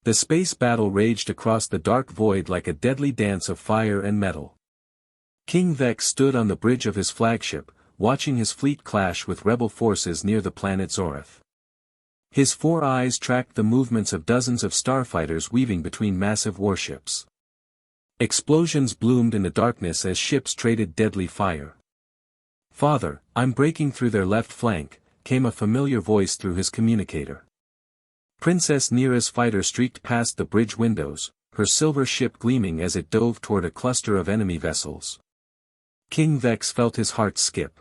The space battle raged across the dark void like a deadly dance of fire and metal. King Vex stood on the bridge of his flagship, watching his fleet clash with rebel forces near the planet Zoreth. His 4 eyes tracked the movements of dozens of starfighters weaving between massive warships. Explosions bloomed in the darkness as ships traded deadly fire. "Father, I'm breaking through their left flank," came a familiar voice through his communicator. Princess Neera's fighter streaked past the bridge windows, her silver ship gleaming as it dove toward a cluster of enemy vessels. King Vex felt his heart skip.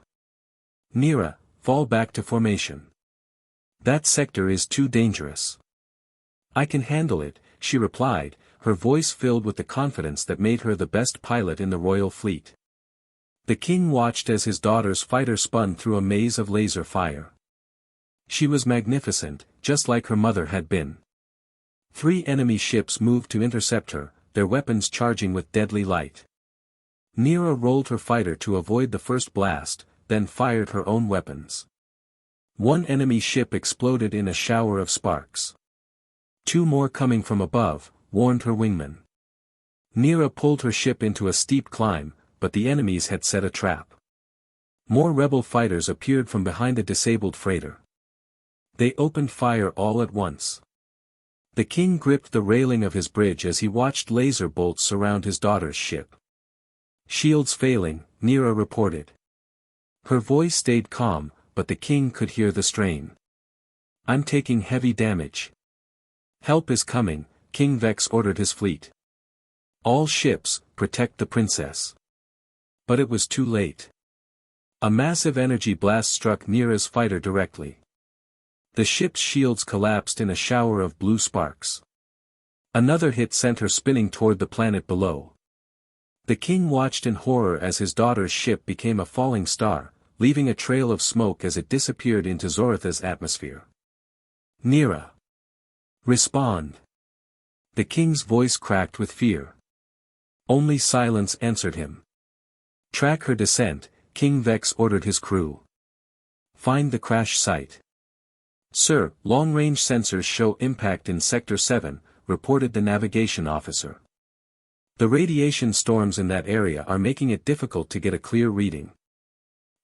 "Neera, fall back to formation. That sector is too dangerous." "I can handle it," she replied, her voice filled with the confidence that made her the best pilot in the royal fleet. The king watched as his daughter's fighter spun through a maze of laser fire. She was magnificent, just like her mother had been. 3 enemy ships moved to intercept her, their weapons charging with deadly light. Neera rolled her fighter to avoid the first blast, then fired her own weapons. 1 enemy ship exploded in a shower of sparks. 2 more coming from above, warned her wingmen. Neera pulled her ship into a steep climb, but the enemies had set a trap. More rebel fighters appeared from behind the disabled freighter. They opened fire all at once. The king gripped the railing of his bridge as he watched laser bolts surround his daughter's ship. "Shields failing," Neera reported. Her voice stayed calm, but the king could hear the strain. "I'm taking heavy damage." "Help is coming," King Vex ordered his fleet. "All ships, protect the princess." But it was too late. A massive energy blast struck Neera's fighter directly. The ship's shields collapsed in a shower of blue sparks. Another hit sent her spinning toward the planet below. The king watched in horror as his daughter's ship became a falling star, leaving a trail of smoke as it disappeared into Zoreth's atmosphere. "Neera! Respond!" The king's voice cracked with fear. Only silence answered him. "Track her descent," King Vex ordered his crew. "Find the crash site." "Sir, long-range sensors show impact in Sector 7, reported the navigation officer. The radiation storms in that area are making it difficult to get a clear reading."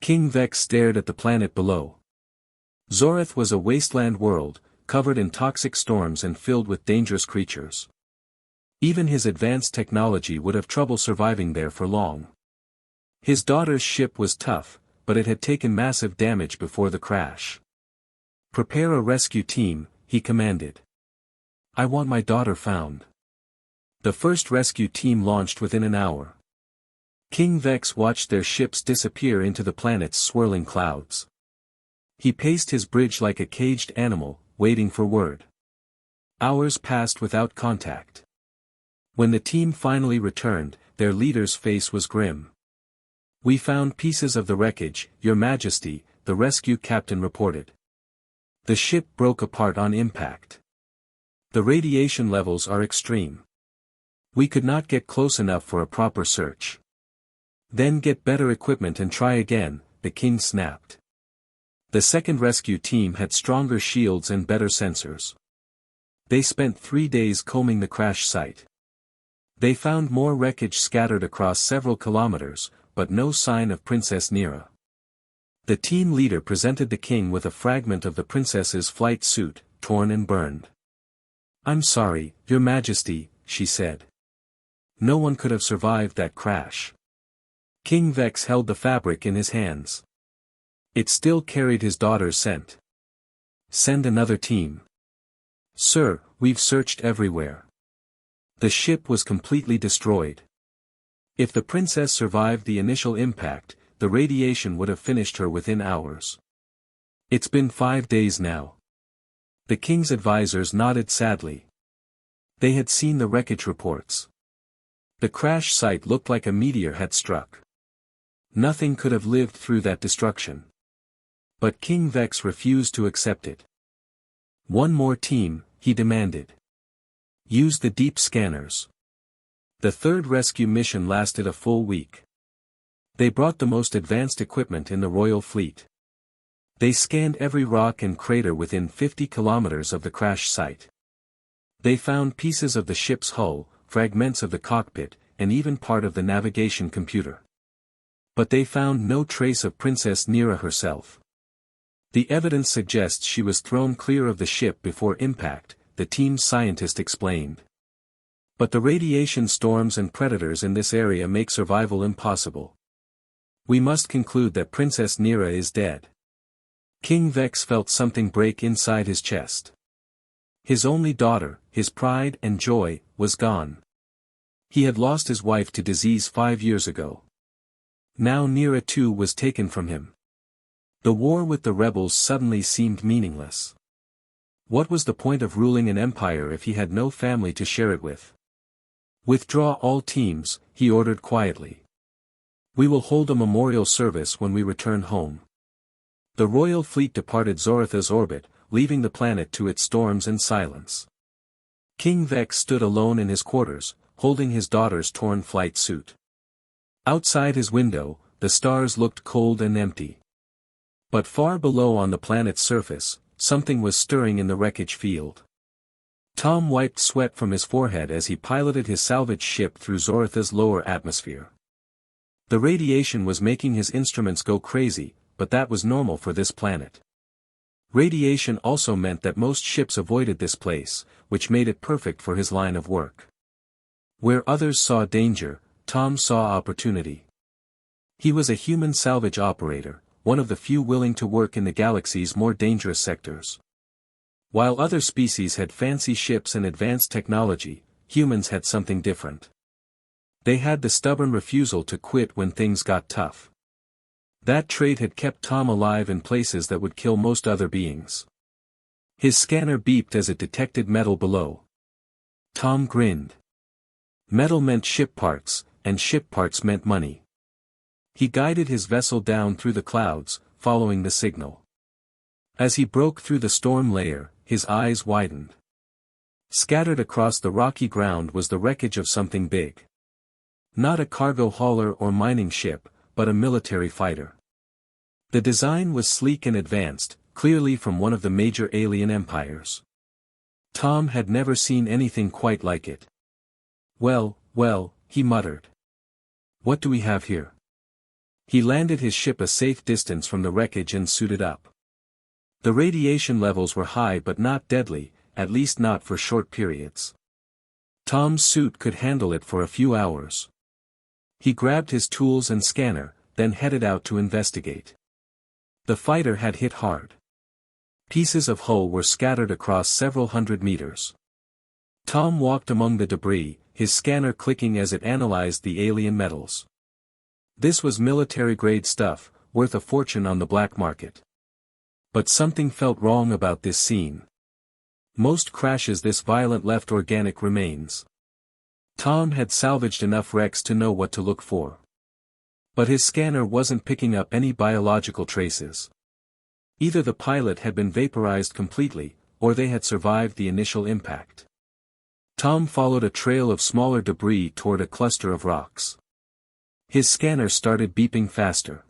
King Vex stared at the planet below. Zoreth was a wasteland world, covered in toxic storms and filled with dangerous creatures. Even his advanced technology would have trouble surviving there for long. His daughter's ship was tough, but it had taken massive damage before the crash. "Prepare a rescue team," he commanded. "I want my daughter found." The first rescue team launched within an hour. King Vex watched their ships disappear into the planet's swirling clouds. He paced his bridge like a caged animal, waiting for word. Hours passed without contact. When the team finally returned, their leader's face was grim. "We found pieces of the wreckage, Your Majesty," the rescue captain reported. "The ship broke apart on impact. The radiation levels are extreme. We could not get close enough for a proper search." "Then get better equipment and try again," the king snapped. The second rescue team had stronger shields and better sensors. They spent 3 days combing the crash site. They found more wreckage scattered across several kilometers, but no sign of Princess Neera. The team leader presented the king with a fragment of the princess's flight suit, torn and burned. "I'm sorry, Your Majesty," she said. "No one could have survived that crash." King Vex held the fabric in his hands. It still carried his daughter's scent. "Send another team." "Sir, we've searched everywhere." The ship was completely destroyed. If the princess survived the initial impact, the radiation would have finished her within hours. "It's been 5 days now." The king's advisors nodded sadly. They had seen the wreckage reports. The crash site looked like a meteor had struck. Nothing could have lived through that destruction. But King Vex refused to accept it. "One more team," he demanded. "Use the deep scanners." The third rescue mission lasted a full week. They brought the most advanced equipment in the royal fleet. They scanned every rock and crater within 50 kilometers of the crash site. They found pieces of the ship's hull, fragments of the cockpit, and even part of the navigation computer. But they found no trace of Princess Nira herself. The evidence suggests she was thrown clear of the ship before impact, the team's scientist explained. But the radiation storms and predators in this area make survival impossible. We must conclude that Princess Nira is dead. King Vex felt something break inside his chest. His only daughter, his pride and joy, was gone. He had lost his wife to disease 5 years ago. Now Nira too was taken from him. The war with the rebels suddenly seemed meaningless. What was the point of ruling an empire if he had no family to share it with? Withdraw all teams, he ordered quietly. We will hold a memorial service when we return home. The royal fleet departed Zoratha's orbit, leaving the planet to its storms and silence. King Vex stood alone in his quarters, holding his daughter's torn flight suit. Outside his window, the stars looked cold and empty. But far below on the planet's surface, something was stirring in the wreckage field. Tom wiped sweat from his forehead as he piloted his salvage ship through Zoratha's lower atmosphere. The radiation was making his instruments go crazy, but that was normal for this planet. Radiation also meant that most ships avoided this place, which made it perfect for his line of work. Where others saw danger, Tom saw opportunity. He was a human salvage operator, one of the few willing to work in the galaxy's more dangerous sectors. While other species had fancy ships and advanced technology, humans had something different. They had the stubborn refusal to quit when things got tough. That trait had kept Tom alive in places that would kill most other beings. His scanner beeped as it detected metal below. Tom grinned. Metal meant ship parts, and ship parts meant money. He guided his vessel down through the clouds, following the signal. As he broke through the storm layer, his eyes widened. Scattered across the rocky ground was the wreckage of something big. Not a cargo hauler or mining ship, but a military fighter. The design was sleek and advanced, clearly from one of the major alien empires. Tom had never seen anything quite like it. Well, he muttered. What do we have here? He landed his ship a safe distance from the wreckage and suited up. The radiation levels were high but not deadly, at least not for short periods. Tom's suit could handle it for a few hours. He grabbed his tools and scanner, then headed out to investigate. The fighter had hit hard. Pieces of hull were scattered across several hundred meters. Tom walked among the debris, his scanner clicking as it analyzed the alien metals. This was military-grade stuff, worth a fortune on the black market. But something felt wrong about this scene. Most crashes this violent left organic remains. Tom had salvaged enough wrecks to know what to look for. But his scanner wasn't picking up any biological traces. Either the pilot had been vaporized completely, or they had survived the initial impact. Tom followed a trail of smaller debris toward a cluster of rocks. His scanner started beeping faster.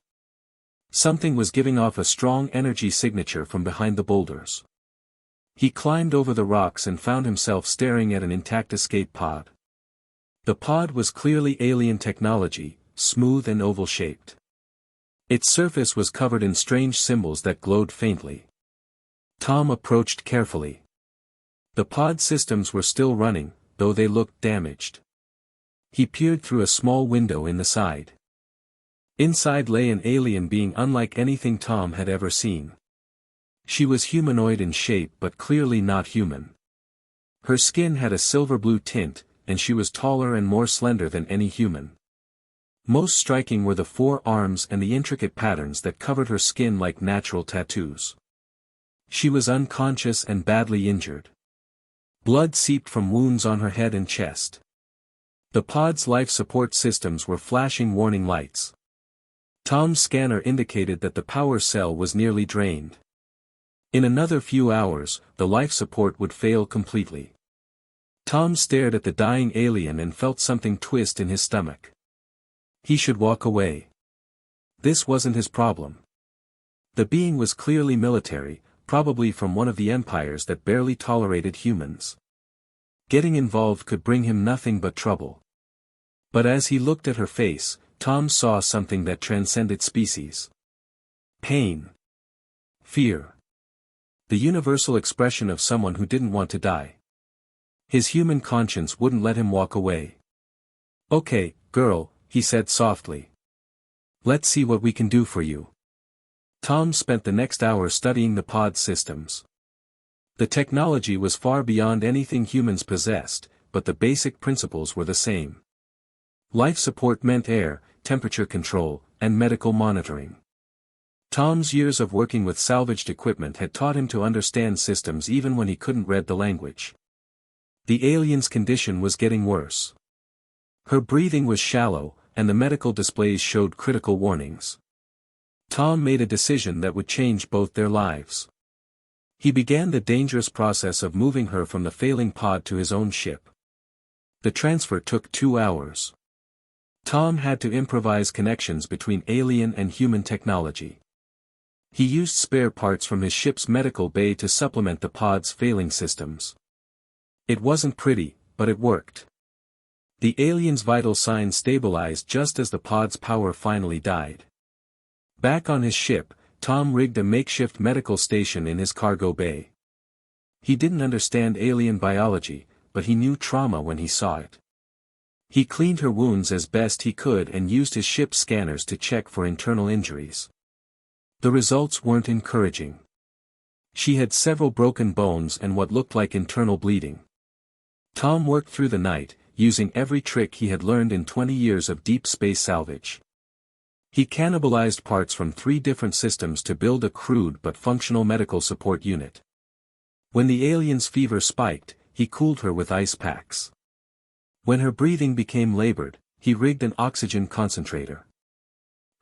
Something was giving off a strong energy signature from behind the boulders. He climbed over the rocks and found himself staring at an intact escape pod. The pod was clearly alien technology, smooth and oval-shaped. Its surface was covered in strange symbols that glowed faintly. Tom approached carefully. The pod systems were still running, though they looked damaged. He peered through a small window in the side. Inside lay an alien being unlike anything Tom had ever seen. She was humanoid in shape but clearly not human. Her skin had a silver-blue tint, and she was taller and more slender than any human. Most striking were the 4 arms and the intricate patterns that covered her skin like natural tattoos. She was unconscious and badly injured. Blood seeped from wounds on her head and chest. The pod's life support systems were flashing warning lights. Tom's scanner indicated that the power cell was nearly drained. In another few hours, the life support would fail completely. Tom stared at the dying alien and felt something twist in his stomach. He should walk away. This wasn't his problem. The being was clearly military, probably from one of the empires that barely tolerated humans. Getting involved could bring him nothing but trouble. But as he looked at her face, Tom saw something that transcended species. Pain. Fear. The universal expression of someone who didn't want to die. His human conscience wouldn't let him walk away. "Okay, girl," he said softly. "Let's see what we can do for you." Tom spent the next hour studying the pod systems. The technology was far beyond anything humans possessed, but the basic principles were the same. Life support meant air, temperature control, and medical monitoring. Tom's years of working with salvaged equipment had taught him to understand systems even when he couldn't read the language. The alien's condition was getting worse. Her breathing was shallow, and the medical displays showed critical warnings. Tom made a decision that would change both their lives. He began the dangerous process of moving her from the failing pod to his own ship. The transfer took 2 hours. Tom had to improvise connections between alien and human technology. He used spare parts from his ship's medical bay to supplement the pod's failing systems. It wasn't pretty, but it worked. The alien's vital signs stabilized just as the pod's power finally died. Back on his ship, Tom rigged a makeshift medical station in his cargo bay. He didn't understand alien biology, but he knew trauma when he saw it. He cleaned her wounds as best he could and used his ship's scanners to check for internal injuries. The results weren't encouraging. She had several broken bones and what looked like internal bleeding. Tom worked through the night, using every trick he had learned in 20 years of deep space salvage. He cannibalized parts from 3 different systems to build a crude but functional medical support unit. When the alien's fever spiked, he cooled her with ice packs. When her breathing became labored, he rigged an oxygen concentrator.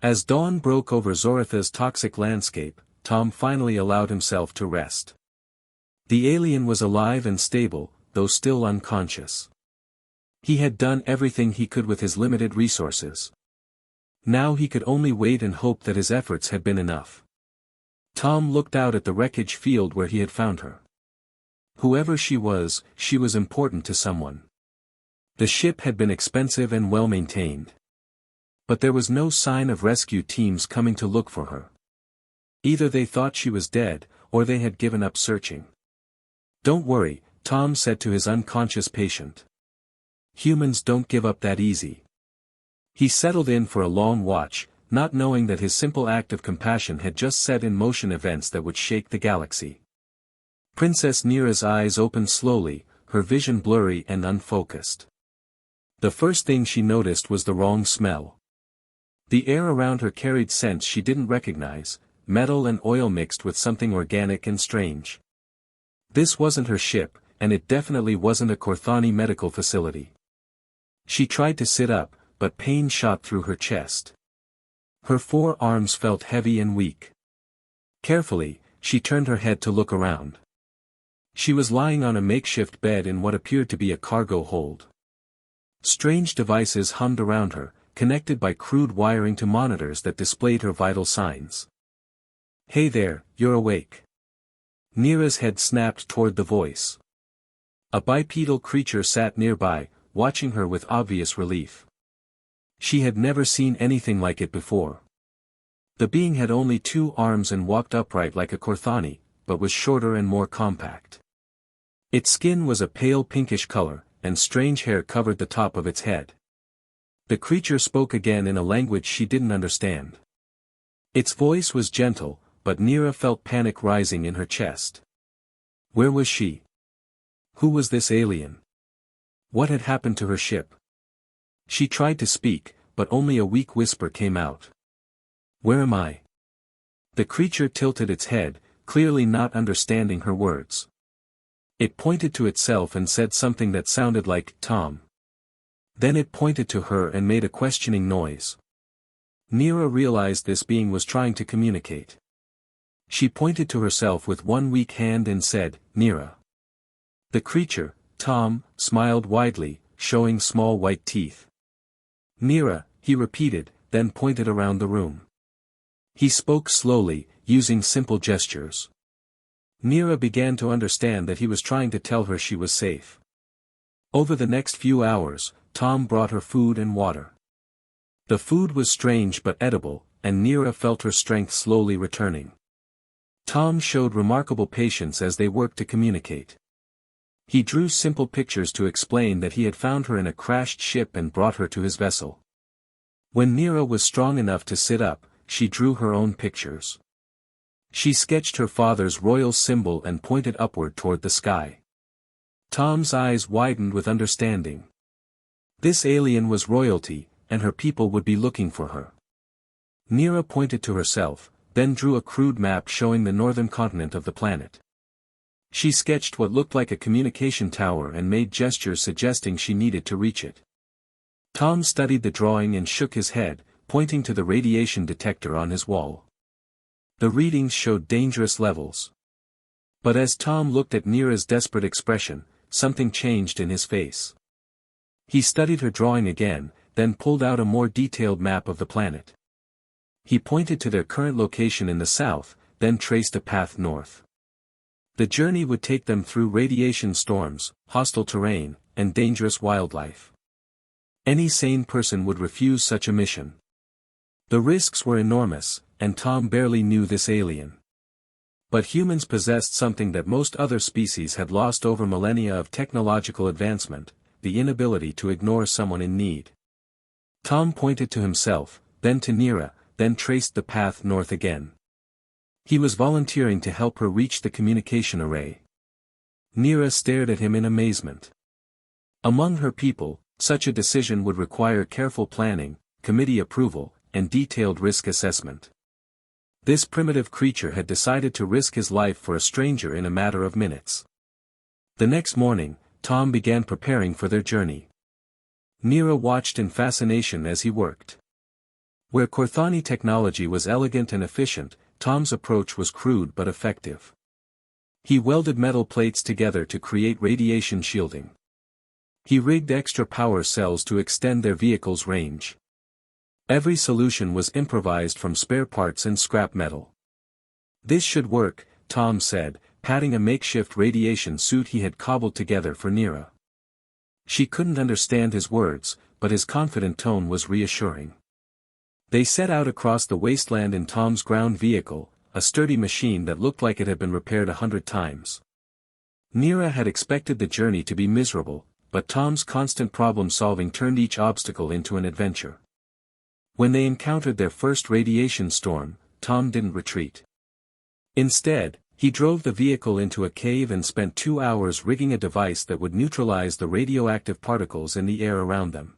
As dawn broke over Zoratha's toxic landscape, Tom finally allowed himself to rest. The alien was alive and stable, though still unconscious. He had done everything he could with his limited resources. Now he could only wait and hope that his efforts had been enough. Tom looked out at the wreckage field where he had found her. Whoever she was important to someone. The ship had been expensive and well maintained. But there was no sign of rescue teams coming to look for her. Either they thought she was dead, or they had given up searching. "Don't worry," Tom said to his unconscious patient. "Humans don't give up that easy." He settled in for a long watch, not knowing that his simple act of compassion had just set in motion events that would shake the galaxy. Princess Neera's eyes opened slowly, her vision blurry and unfocused. The first thing she noticed was the wrong smell. The air around her carried scents she didn't recognize, metal and oil mixed with something organic and strange. This wasn't her ship, and it definitely wasn't a Korthani medical facility. She tried to sit up, but pain shot through her chest. Her 4 arms felt heavy and weak. Carefully, she turned her head to look around. She was lying on a makeshift bed in what appeared to be a cargo hold. Strange devices hummed around her, connected by crude wiring to monitors that displayed her vital signs. "Hey there, you're awake." Neera's head snapped toward the voice. A bipedal creature sat nearby, watching her with obvious relief. She had never seen anything like it before. The being had only 2 arms and walked upright like a Korthani, but was shorter and more compact. Its skin was a pale pinkish color, and strange hair covered the top of its head. The creature spoke again in a language she didn't understand. Its voice was gentle, but Neera felt panic rising in her chest. Where was she? Who was this alien? What had happened to her ship? She tried to speak, but only a weak whisper came out. "Where am I?" The creature tilted its head, clearly not understanding her words. It pointed to itself and said something that sounded like, "Tom." Then it pointed to her and made a questioning noise. Neera realized this being was trying to communicate. She pointed to herself with one weak hand and said, "Neera." The creature, Tom, smiled widely, showing small white teeth. "Neera," he repeated, then pointed around the room. He spoke slowly, using simple gestures. Neera began to understand that he was trying to tell her she was safe. Over the next few hours, Tom brought her food and water. The food was strange but edible, and Nira felt her strength slowly returning. Tom showed remarkable patience as they worked to communicate. He drew simple pictures to explain that he had found her in a crashed ship and brought her to his vessel. When Nira was strong enough to sit up, she drew her own pictures. She sketched her father's royal symbol and pointed upward toward the sky. Tom's eyes widened with understanding. This alien was royalty, and her people would be looking for her. Nira pointed to herself, then drew a crude map showing the northern continent of the planet. She sketched what looked like a communication tower and made gestures suggesting she needed to reach it. Tom studied the drawing and shook his head, pointing to the radiation detector on his wall. The readings showed dangerous levels. But as Tom looked at Nira's desperate expression, something changed in his face. He studied her drawing again, then pulled out a more detailed map of the planet. He pointed to their current location in the south, then traced a path north. The journey would take them through radiation storms, hostile terrain, and dangerous wildlife. Any sane person would refuse such a mission. The risks were enormous, and Tom barely knew this alien. But humans possessed something that most other species had lost over millennia of technological advancement, the inability to ignore someone in need. Tom pointed to himself, then to Nira, then traced the path north again. He was volunteering to help her reach the communication array. Nira stared at him in amazement. Among her people, such a decision would require careful planning, committee approval, and detailed risk assessment. This primitive creature had decided to risk his life for a stranger in a matter of minutes. The next morning, Tom began preparing for their journey. Nira watched in fascination as he worked. Where Korthani technology was elegant and efficient, Tom's approach was crude but effective. He welded metal plates together to create radiation shielding. He rigged extra power cells to extend their vehicle's range. Every solution was improvised from spare parts and scrap metal. This should work, Tom said, patting a makeshift radiation suit he had cobbled together for Nira. She couldn't understand his words, but his confident tone was reassuring. They set out across the wasteland in Tom's ground vehicle, a sturdy machine that looked like it had been repaired 100 times. Nira had expected the journey to be miserable, but Tom's constant problem-solving turned each obstacle into an adventure. When they encountered their first radiation storm, Tom didn't retreat. Instead, he drove the vehicle into a cave and spent 2 hours rigging a device that would neutralize the radioactive particles in the air around them.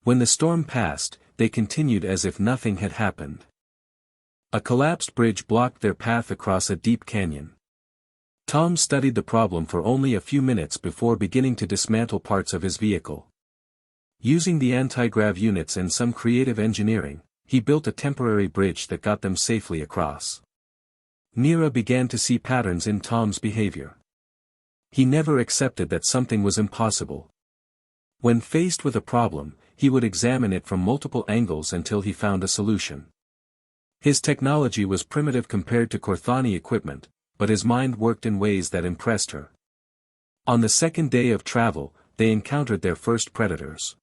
When the storm passed, they continued as if nothing had happened. A collapsed bridge blocked their path across a deep canyon. Tom studied the problem for only a few minutes before beginning to dismantle parts of his vehicle. Using the anti-grav units and some creative engineering, he built a temporary bridge that got them safely across. Nira began to see patterns in Tom's behavior. He never accepted that something was impossible. When faced with a problem, he would examine it from multiple angles until he found a solution. His technology was primitive compared to Korthani equipment, but his mind worked in ways that impressed her. On the second day of travel, they encountered their first predators.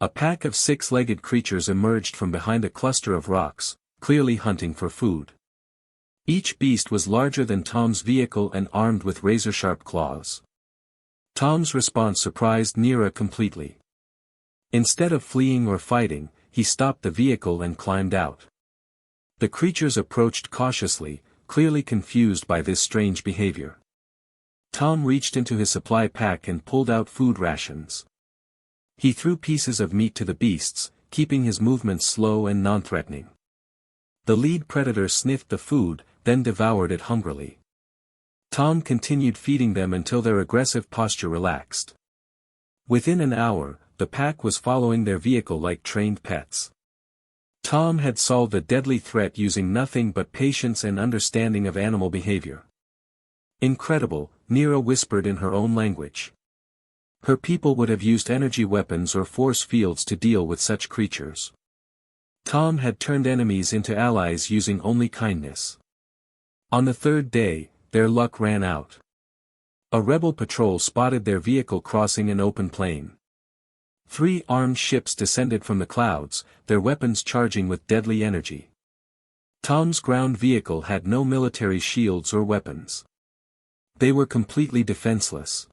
A pack of 6-legged creatures emerged from behind a cluster of rocks, clearly hunting for food. Each beast was larger than Tom's vehicle and armed with razor-sharp claws. Tom's response surprised Nira completely. Instead of fleeing or fighting, he stopped the vehicle and climbed out. The creatures approached cautiously, clearly confused by this strange behavior. Tom reached into his supply pack and pulled out food rations. He threw pieces of meat to the beasts, keeping his movements slow and non-threatening. The lead predator sniffed the food, then devoured it hungrily. Tom continued feeding them until their aggressive posture relaxed. Within an hour, the pack was following their vehicle like trained pets. Tom had solved a deadly threat using nothing but patience and understanding of animal behavior. Incredible, Nira whispered in her own language. Her people would have used energy weapons or force fields to deal with such creatures. Tom had turned enemies into allies using only kindness. On the third day, their luck ran out. A rebel patrol spotted their vehicle crossing an open plain. 3 armed ships descended from the clouds, their weapons charging with deadly energy. Tom's ground vehicle had no military shields or weapons. They were completely defenseless.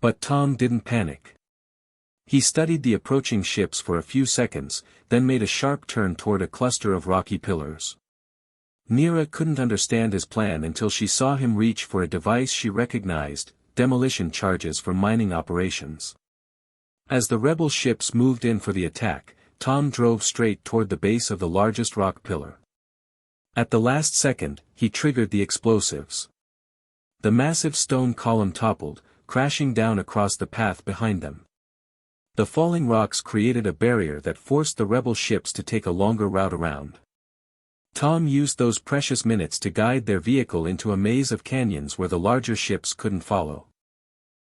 But Tom didn't panic. He studied the approaching ships for a few seconds, then made a sharp turn toward a cluster of rocky pillars. Nira couldn't understand his plan until she saw him reach for a device she recognized, demolition charges for mining operations. As the rebel ships moved in for the attack, Tom drove straight toward the base of the largest rock pillar. At the last second, he triggered the explosives. The massive stone column toppled, crashing down across the path behind them. The falling rocks created a barrier that forced the rebel ships to take a longer route around. Tom used those precious minutes to guide their vehicle into a maze of canyons where the larger ships couldn't follow.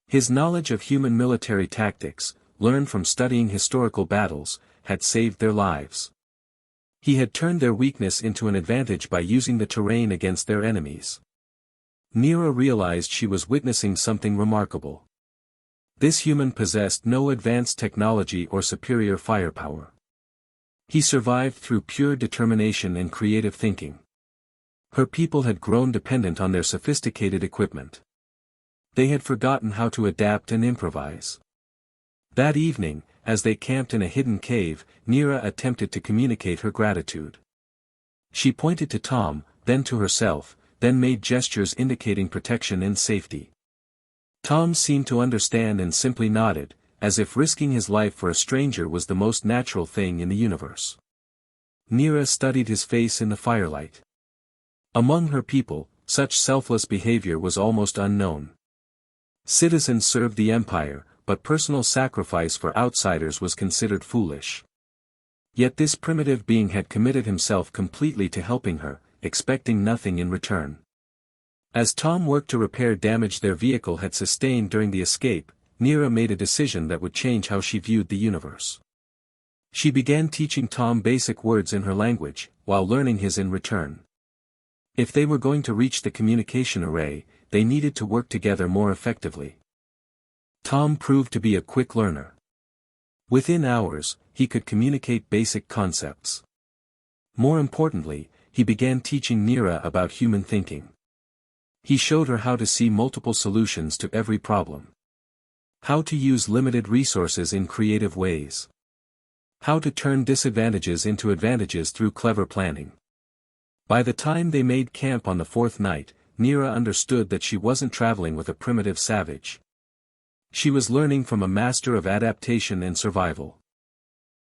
His knowledge of human military tactics, learned from studying historical battles, had saved their lives. He had turned their weakness into an advantage by using the terrain against their enemies. Nira realized she was witnessing something remarkable. This human possessed no advanced technology or superior firepower. He survived through pure determination and creative thinking. Her people had grown dependent on their sophisticated equipment. They had forgotten how to adapt and improvise. That evening, as they camped in a hidden cave, Nira attempted to communicate her gratitude. She pointed to Tom, then to herself, then made gestures indicating protection and safety. Tom seemed to understand and simply nodded, as if risking his life for a stranger was the most natural thing in the universe. Nira studied his face in the firelight. Among her people, such selfless behavior was almost unknown. Citizens served the empire, but personal sacrifice for outsiders was considered foolish. Yet this primitive being had committed himself completely to helping her, expecting nothing in return. As Tom worked to repair damage their vehicle had sustained during the escape, Nira made a decision that would change how she viewed the universe. She began teaching Tom basic words in her language, while learning his in return. If they were going to reach the communication array, they needed to work together more effectively. Tom proved to be a quick learner. Within hours, he could communicate basic concepts. More importantly, he began teaching Nira about human thinking. He showed her how to see multiple solutions to every problem. How to use limited resources in creative ways. How to turn disadvantages into advantages through clever planning. By the time they made camp on the 4th night, Nira understood that she wasn't traveling with a primitive savage. She was learning from a master of adaptation and survival.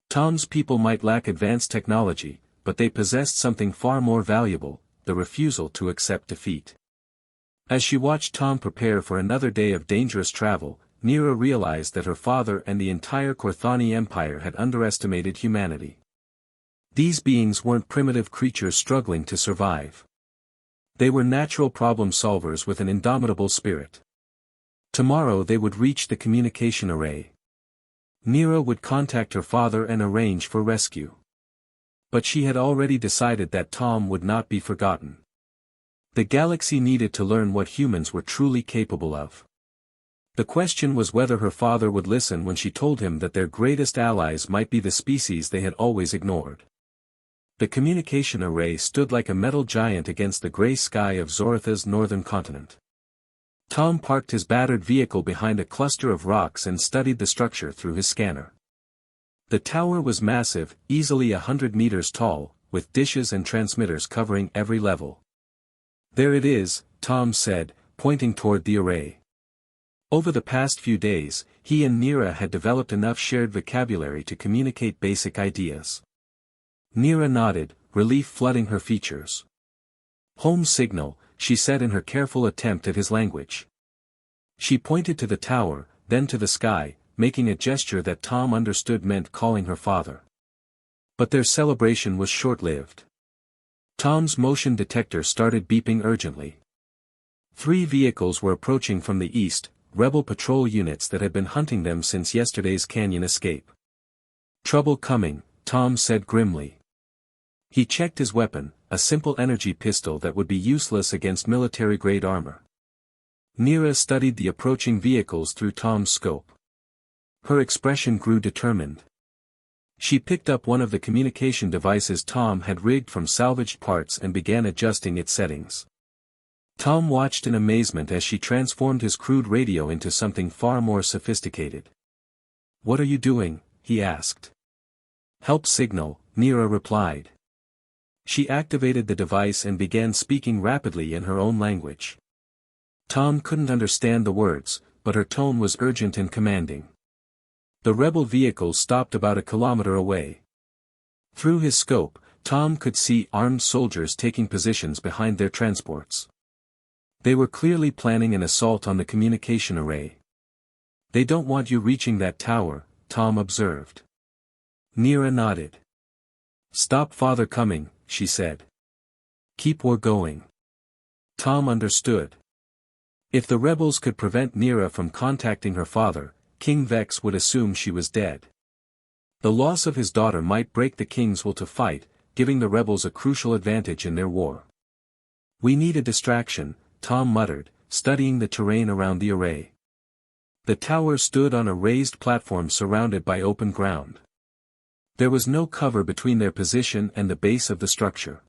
Tom's people might lack advanced technology, but they possessed something far more valuable, the refusal to accept defeat. As she watched Tom prepare for another day of dangerous travel, Nira realized that her father and the entire Korthani Empire had underestimated humanity. These beings weren't primitive creatures struggling to survive. They were natural problem solvers with an indomitable spirit. Tomorrow they would reach the communication array. Nira would contact her father and arrange for rescue. But she had already decided that Tom would not be forgotten. The galaxy needed to learn what humans were truly capable of. The question was whether her father would listen when she told him that their greatest allies might be the species they had always ignored. The communication array stood like a metal giant against the gray sky of Zoratha's northern continent. Tom parked his battered vehicle behind a cluster of rocks and studied the structure through his scanner. The tower was massive, easily 100 meters tall, with dishes and transmitters covering every level. "There it is," Tom said, pointing toward the array. Over the past few days, he and Nira had developed enough shared vocabulary to communicate basic ideas. Nira nodded, relief flooding her features. "Home signal," she said in her careful attempt at his language. She pointed to the tower, then to the sky, making a gesture that Tom understood meant calling her father. But their celebration was short-lived. Tom's motion detector started beeping urgently. 3 vehicles were approaching from the east, rebel patrol units that had been hunting them since yesterday's canyon escape. "Trouble coming," Tom said grimly. He checked his weapon, a simple energy pistol that would be useless against military-grade armor. Nira studied the approaching vehicles through Tom's scope. Her expression grew determined. She picked up one of the communication devices Tom had rigged from salvaged parts and began adjusting its settings. Tom watched in amazement as she transformed his crude radio into something far more sophisticated. "What are you doing?" he asked. "Help signal," Nira replied. She activated the device and began speaking rapidly in her own language. Tom couldn't understand the words, but her tone was urgent and commanding. The rebel vehicles stopped about a kilometer away. Through his scope, Tom could see armed soldiers taking positions behind their transports. They were clearly planning an assault on the communication array. "They don't want you reaching that tower," Tom observed. Nira nodded. "Stop father coming," she said. "Keep war going." Tom understood. If the rebels could prevent Nira from contacting her father, King Vex would assume she was dead. The loss of his daughter might break the king's will to fight, giving the rebels a crucial advantage in their war. "We need a distraction," Tom muttered, studying the terrain around the array. The tower stood on a raised platform surrounded by open ground. There was no cover between their position and the base of the structure.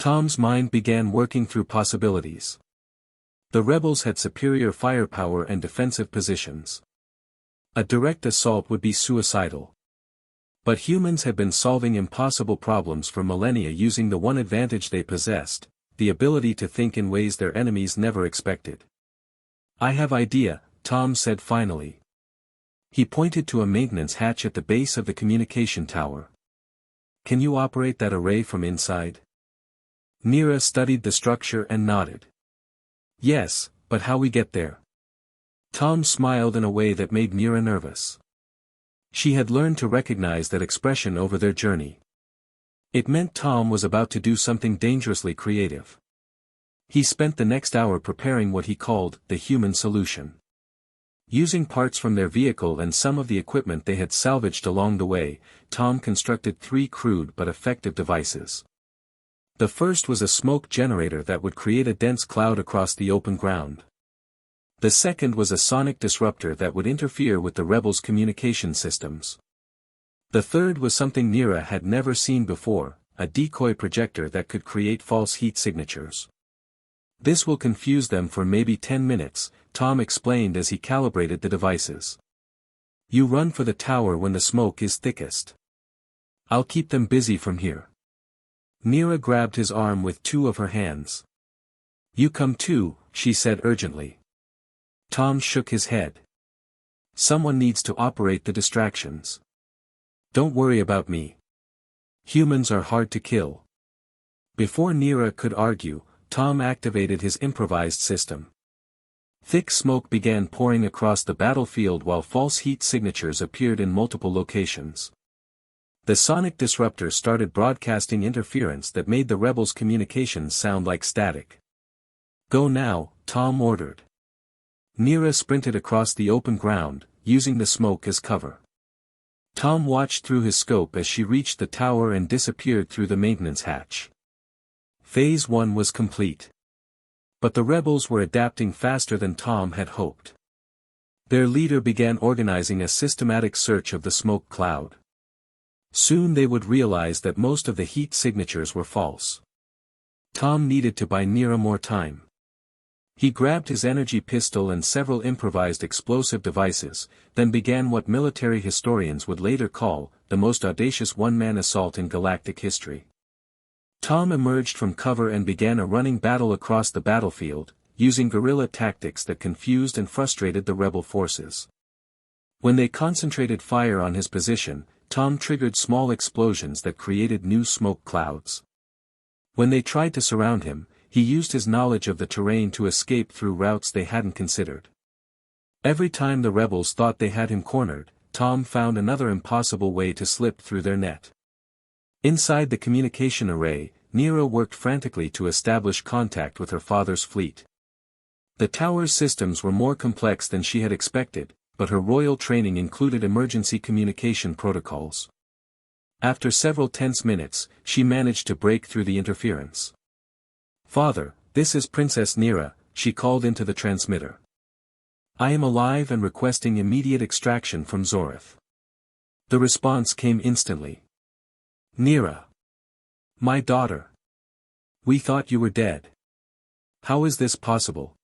Tom's mind began working through possibilities. The rebels had superior firepower and defensive positions. A direct assault would be suicidal. But humans had been solving impossible problems for millennia using the one advantage they possessed, the ability to think in ways their enemies never expected. "I have idea," Tom said finally. He pointed to a maintenance hatch at the base of the communication tower. "Can you operate that array from inside?" Nira studied the structure and nodded. "Yes, but how we get there?" Tom smiled in a way that made Nira nervous. She had learned to recognize that expression over their journey. It meant Tom was about to do something dangerously creative. He spent the next hour preparing what he called the human solution. Using parts from their vehicle and some of the equipment they had salvaged along the way, Tom constructed 3 crude but effective devices. The first was a smoke generator that would create a dense cloud across the open ground. The second was a sonic disruptor that would interfere with the rebels' communication systems. The third was something Nira had never seen before, a decoy projector that could create false heat signatures. "This will confuse them for maybe 10 minutes, Tom explained as he calibrated the devices. "You run for the tower when the smoke is thickest. I'll keep them busy from here." Nira grabbed his arm with 2 of her hands. "You come too," she said urgently. Tom shook his head. "Someone needs to operate the distractions. Don't worry about me. Humans are hard to kill." Before Nira could argue, Tom activated his improvised system. Thick smoke began pouring across the battlefield while false heat signatures appeared in multiple locations. The sonic disruptor started broadcasting interference that made the rebels' communications sound like static. "Go now," Tom ordered. Nira sprinted across the open ground, using the smoke as cover. Tom watched through his scope as she reached the tower and disappeared through the maintenance hatch. Phase 1 was complete. But the rebels were adapting faster than Tom had hoped. Their leader began organizing a systematic search of the smoke cloud. Soon they would realize that most of the heat signatures were false. Tom needed to buy Nira more time. He grabbed his energy pistol and several improvised explosive devices, then began what military historians would later call the most audacious one-man assault in galactic history. Tom emerged from cover and began a running battle across the battlefield, using guerrilla tactics that confused and frustrated the rebel forces. When they concentrated fire on his position, Tom triggered small explosions that created new smoke clouds. When they tried to surround him, he used his knowledge of the terrain to escape through routes they hadn't considered. Every time the rebels thought they had him cornered, Tom found another impossible way to slip through their net. Inside the communication array, Nira worked frantically to establish contact with her father's fleet. The tower's systems were more complex than she had expected, but her royal training included emergency communication protocols. After several tense minutes, she managed to break through the interference. "Father, this is Princess Nira," she called into the transmitter. I am alive and requesting immediate extraction from Zorith. The response came instantly. Nira. My daughter. We thought you were dead. How is this possible?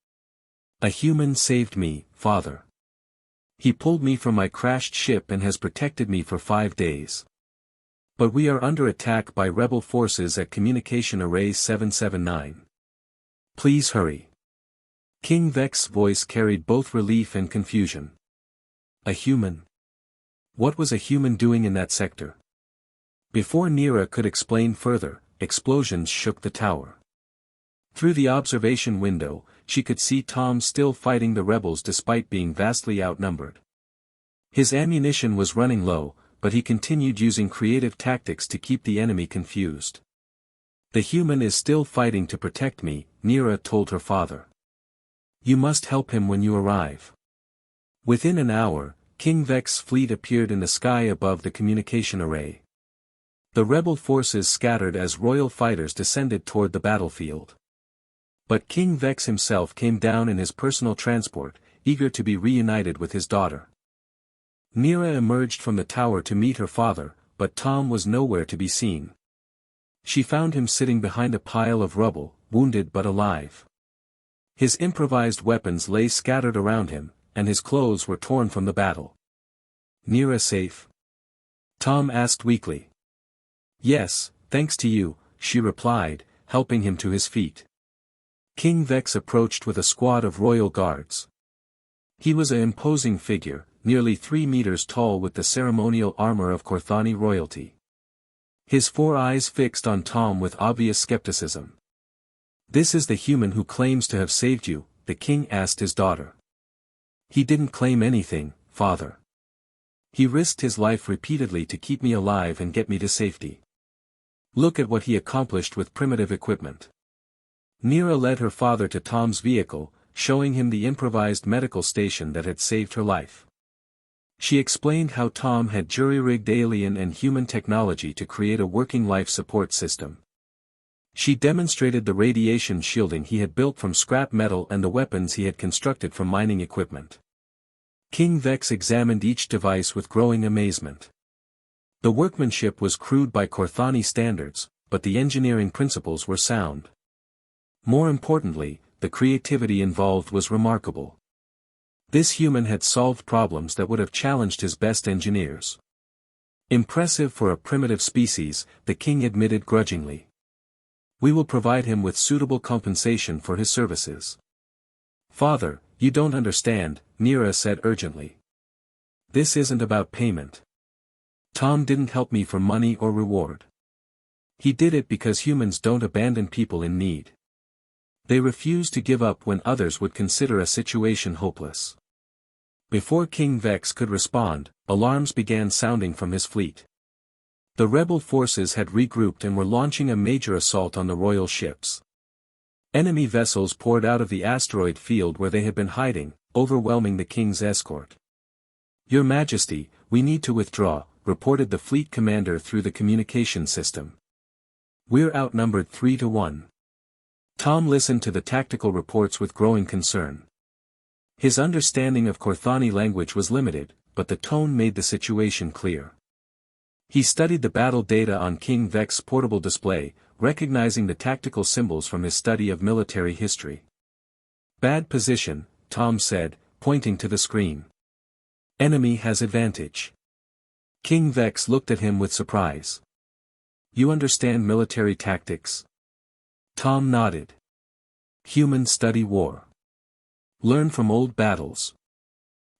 A human saved me, father. He pulled me from my crashed ship and has protected me for 5 days. But we are under attack by rebel forces at Communication Array 779. Please hurry. King Vex's voice carried both relief and confusion. A human? What was a human doing in that sector? Before Nira could explain further, explosions shook the tower. Through the observation window, she could see Tom still fighting the rebels despite being vastly outnumbered. His ammunition was running low, but he continued using creative tactics to keep the enemy confused. The human is still fighting to protect me, Nira told her father. You must help him when you arrive. Within an hour, King Vex's fleet appeared in the sky above the communication array. The rebel forces scattered as royal fighters descended toward the battlefield. But King Vex himself came down in his personal transport, eager to be reunited with his daughter. Nira emerged from the tower to meet her father, but Tom was nowhere to be seen. She found him sitting behind a pile of rubble, wounded but alive. His improvised weapons lay scattered around him, and his clothes were torn from the battle. Nira safe? Tom asked weakly. Yes, thanks to you, she replied, helping him to his feet. King Vex approached with a squad of royal guards. He was an imposing figure, nearly 3 meters tall with the ceremonial armor of Korthani royalty. His 4 eyes fixed on Tom with obvious skepticism. This is the human who claims to have saved you, the king asked his daughter. He didn't claim anything, father. He risked his life repeatedly to keep me alive and get me to safety. Look at what he accomplished with primitive equipment. Nira led her father to Tom's vehicle, showing him the improvised medical station that had saved her life. She explained how Tom had jury-rigged alien and human technology to create a working life support system. She demonstrated the radiation shielding he had built from scrap metal and the weapons he had constructed from mining equipment. King Vex examined each device with growing amazement. The workmanship was crude by Korthani standards, but the engineering principles were sound. More importantly, the creativity involved was remarkable. This human had solved problems that would have challenged his best engineers. Impressive for a primitive species, the king admitted grudgingly. We will provide him with suitable compensation for his services. Father, you don't understand, Nira said urgently. This isn't about payment. Tom didn't help me for money or reward. He did it because humans don't abandon people in need. They refuse to give up when others would consider a situation hopeless. Before King Vex could respond, alarms began sounding from his fleet. The rebel forces had regrouped and were launching a major assault on the royal ships. Enemy vessels poured out of the asteroid field where they had been hiding, overwhelming the king's escort. Your Majesty, we need to withdraw, reported the fleet commander through the communication system. We're outnumbered 3-1. Tom listened to the tactical reports with growing concern. His understanding of Korthani language was limited, but the tone made the situation clear. He studied the battle data on King Vex's portable display, recognizing the tactical symbols from his study of military history. Bad position, Tom said, pointing to the screen. Enemy has advantage. King Vex looked at him with surprise. You understand military tactics? Tom nodded. Humans study war. Learn from old battles.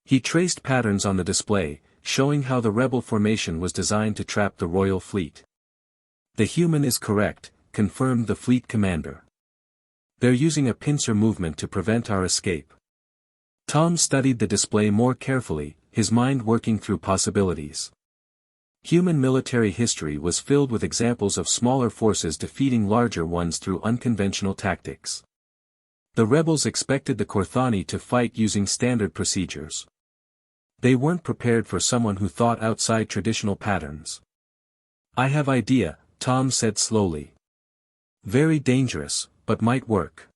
He traced patterns on the display, showing how the rebel formation was designed to trap the royal fleet. The human is correct, confirmed the fleet commander. They're using a pincer movement to prevent our escape. Tom studied the display more carefully, his mind working through possibilities. Human military history was filled with examples of smaller forces defeating larger ones through unconventional tactics. The rebels expected the Korthani to fight using standard procedures. They weren't prepared for someone who thought outside traditional patterns. I have idea, Tom said slowly. Very dangerous, but might work.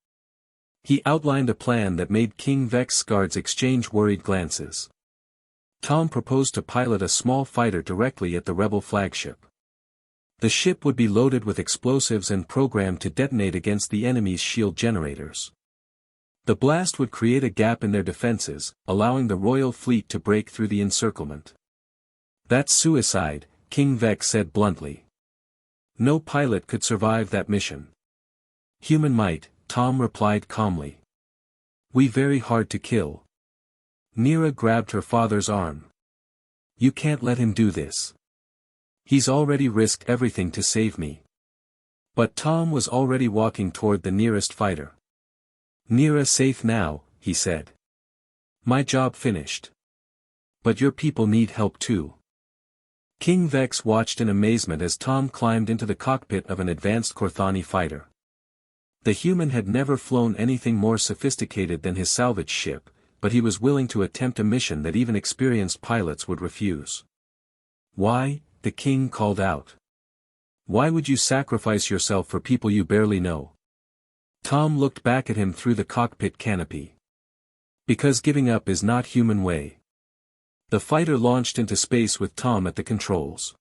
He outlined a plan that made King Vex's guards exchange worried glances. Tom proposed to pilot a small fighter directly at the rebel flagship. The ship would be loaded with explosives and programmed to detonate against the enemy's shield generators. The blast would create a gap in their defenses, allowing the royal fleet to break through the encirclement. "That's suicide," King Vex said bluntly. "No pilot could survive that mission." "Human might," Tom replied calmly. "We very hard to kill." Nira grabbed her father's arm. "You can't let him do this. He's already risked everything to save me." But Tom was already walking toward the nearest fighter. "Nira safe now," he said. "My job finished. But your people need help too." King Vex watched in amazement as Tom climbed into the cockpit of an advanced Corthani fighter. The human had never flown anything more sophisticated than his salvage ship, but he was willing to attempt a mission that even experienced pilots would refuse. "Why?" the king called out. "Why would you sacrifice yourself for people you barely know?" Tom looked back at him through the cockpit canopy. "Because giving up is not human way." The fighter launched into space with Tom at the controls.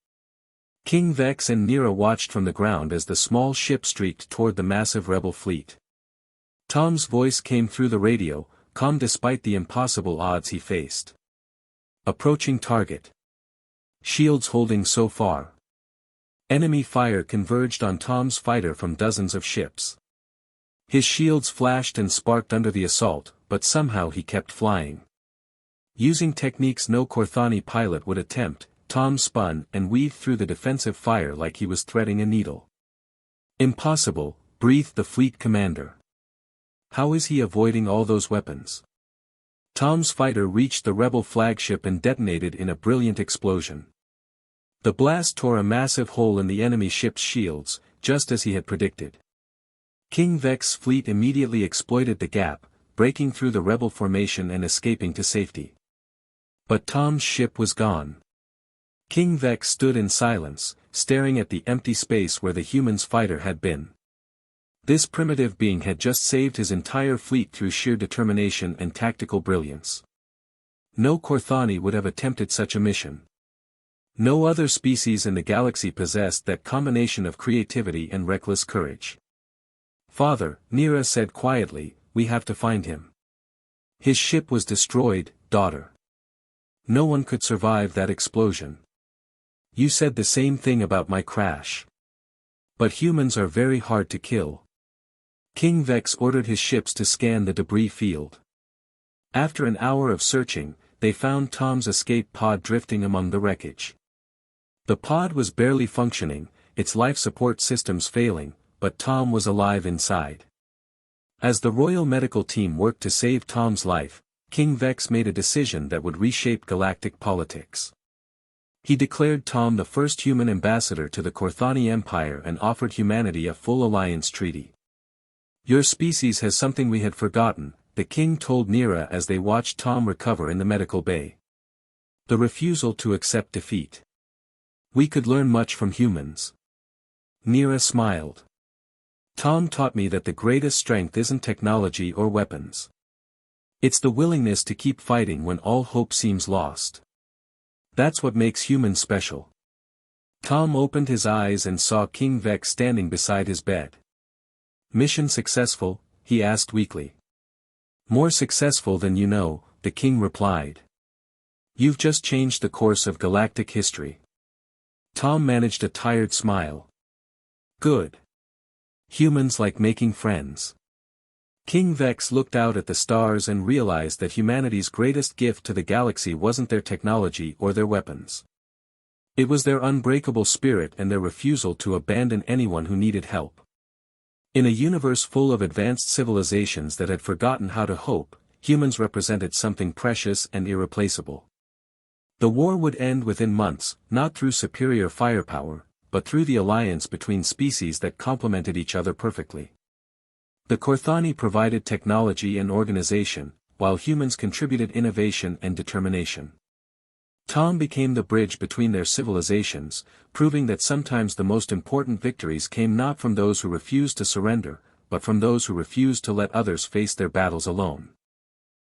King Vex and Nira watched from the ground as the small ship streaked toward the massive rebel fleet. Tom's voice came through the radio, calm despite the impossible odds he faced. "Approaching target. Shields holding so far." Enemy fire converged on Tom's fighter from dozens of ships. His shields flashed and sparked under the assault, but somehow he kept flying. Using techniques no Corthani pilot would attempt, Tom spun and weaved through the defensive fire like he was threading a needle. "Impossible," breathed the fleet commander. "How is he avoiding all those weapons?" Tom's fighter reached the rebel flagship and detonated in a brilliant explosion. The blast tore a massive hole in the enemy ship's shields, just as he had predicted. King Vex's fleet immediately exploited the gap, breaking through the rebel formation and escaping to safety. But Tom's ship was gone. King Vex stood in silence, staring at the empty space where the human's fighter had been. This primitive being had just saved his entire fleet through sheer determination and tactical brilliance. No Corthani would have attempted such a mission. No other species in the galaxy possessed that combination of creativity and reckless courage. "Father," Nira said quietly, "we have to find him. His ship was destroyed, daughter. No one could survive that explosion. You said the same thing about my crash. But humans are very hard to kill." King Vex ordered his ships to scan the debris field. After an hour of searching, they found Tom's escape pod drifting among the wreckage. The pod was barely functioning, its life support systems failing, but Tom was alive inside. As the royal medical team worked to save Tom's life, King Vex made a decision that would reshape galactic politics. He declared Tom the first human ambassador to the Corthani Empire and offered humanity a full alliance treaty. "Your species has something we had forgotten," the king told Nira as they watched Tom recover in the medical bay. "The refusal to accept defeat. We could learn much from humans." Nira smiled. "Tom taught me that the greatest strength isn't technology or weapons. It's the willingness to keep fighting when all hope seems lost. That's what makes humans special." Tom opened his eyes and saw King Vex standing beside his bed. "Mission successful?" he asked weakly. "More successful than you know," the king replied. "You've just changed the course of galactic history." Tom managed a tired smile. "Good. Humans like making friends." King Vex looked out at the stars and realized that humanity's greatest gift to the galaxy wasn't their technology or their weapons. It was their unbreakable spirit and their refusal to abandon anyone who needed help. In a universe full of advanced civilizations that had forgotten how to hope, humans represented something precious and irreplaceable. The war would end within months, not through superior firepower, but through the alliance between species that complemented each other perfectly. The Corthani provided technology and organization, while humans contributed innovation and determination. Tom became the bridge between their civilizations, proving that sometimes the most important victories came not from those who refused to surrender, but from those who refuse to let others face their battles alone.